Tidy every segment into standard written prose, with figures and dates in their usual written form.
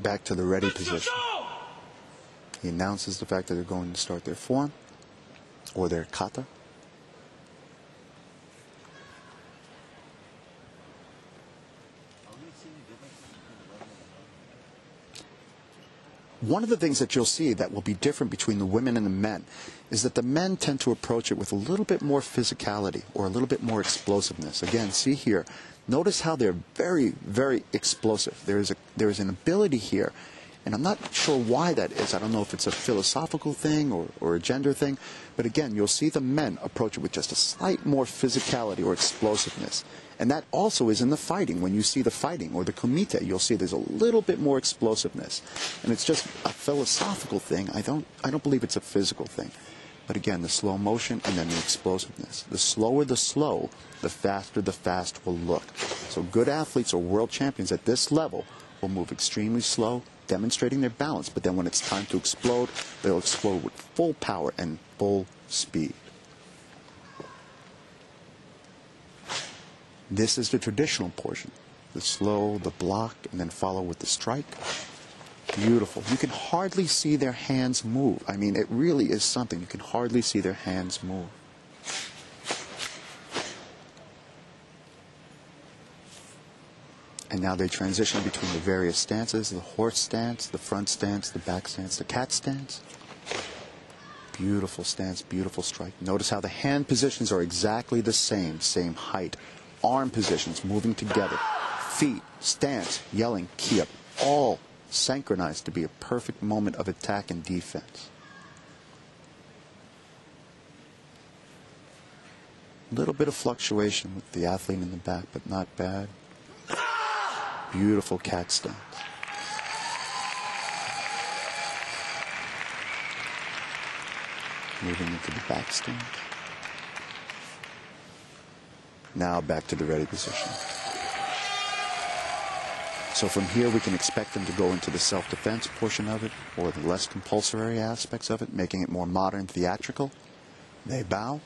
back to the ready position. He announces the fact that they're going to start their form, or their kata. One of the things that you'll see that will be different between the women and the men is that the men tend to approach it with a little bit more physicality or a little bit more explosiveness. Again, see here, notice how they're very, very explosive. There is an ability here, and I'm not sure why that is. I don't know if it's a philosophical thing or a gender thing, but again, you'll see the men approach it with just a slight more physicality or explosiveness. And that also is in the fighting. When you see the fighting or the kumite, you'll see there's a little bit more explosiveness. And it's just a philosophical thing. I don't believe it's a physical thing. But again, the slow motion and then the explosiveness. The slower the slow, the faster the fast will look. So good athletes or world champions at this level will move extremely slow, demonstrating their balance. But then when it's time to explode, they'll explode with full power and full speed. This is the traditional portion. The slow, the block, and then follow with the strike. Beautiful. You can hardly see their hands move. I mean, it really is something. You can hardly see their hands move. And now they transition between the various stances, the horse stance, the front stance, the back stance, the cat stance. Beautiful stance, beautiful strike. Notice how the hand positions are exactly the same height. Arm positions moving together, feet, stance, yelling, key up, all synchronized to be a perfect moment of attack and defense. A little bit of fluctuation with the athlete in the back, but not bad. Beautiful cat stance. Moving into the back stance. Now back to the ready position. So from here we can expect them to go into the self-defense portion of it, or the less compulsory aspects of it, making it more modern, theatrical. They bow.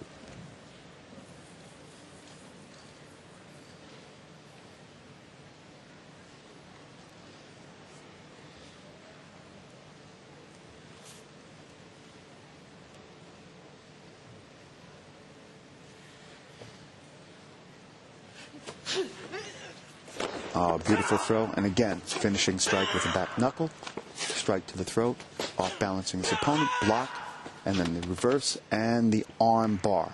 Beautiful throw, and again, finishing strike with a back knuckle, strike to the throat, off balancing his opponent, block, and then the reverse and the arm bar.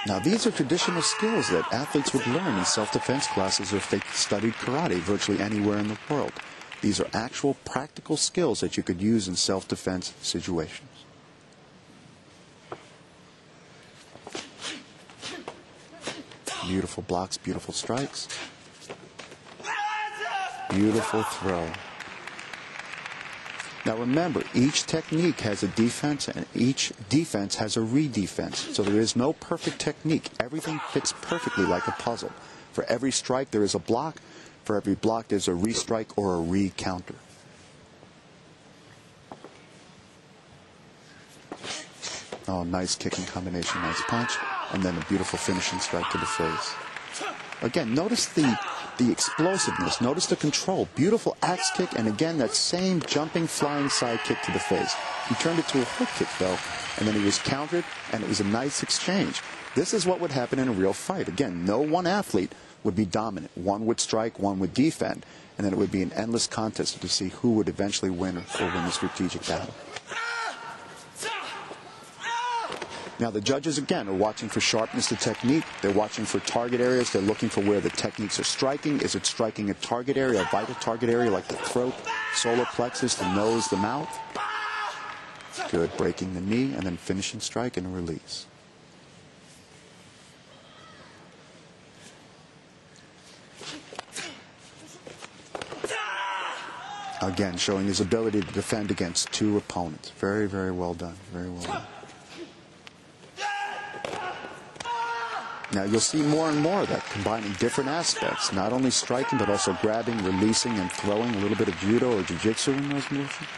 Now these are traditional skills that athletes would learn in self-defense classes or if they studied karate virtually anywhere in the world. These are actual practical skills that you could use in self-defense situations. Beautiful blocks, beautiful strikes. Beautiful throw. Now remember, each technique has a defense and each defense has a re-defense. So there is no perfect technique. Everything fits perfectly like a puzzle. For every strike there is a block. For every block there's a re-strike or a re-counter. Oh, nice kicking combination, nice punch. And then a beautiful finishing strike to the face. Again, notice the explosiveness. Notice the control. Beautiful axe kick, and again, that same jumping, flying side kick to the face. He turned it to a hook kick, though, and then he was countered, and it was a nice exchange. This is what would happen in a real fight. Again, no one athlete would be dominant. One would strike, one would defend, and then it would be an endless contest to see who would eventually win or win the strategic battle. Now the judges, again, are watching for sharpness of technique. They're watching for target areas. They're looking for where the techniques are striking. Is it striking a target area, a vital target area like the throat, solar plexus, the nose, the mouth? Good. Breaking the knee and then finishing strike and a release. Again, showing his ability to defend against two opponents. Very, very well done. Very well done. Now you'll see more and more of that, combining different aspects, not only striking but also grabbing, releasing, and throwing, a little bit of judo or jiu-jitsu in those motions.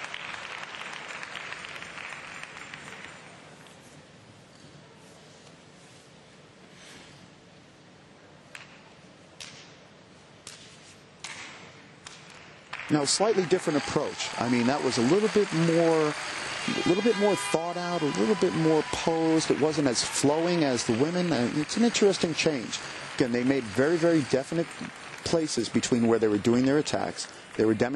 Now, slightly different approach. I mean, that was a little bit more thought out, a little bit more posed. It wasn't as flowing as the women. It's an interesting change. Again, they made very, very definite places between where they were doing their attacks. They were demonstrating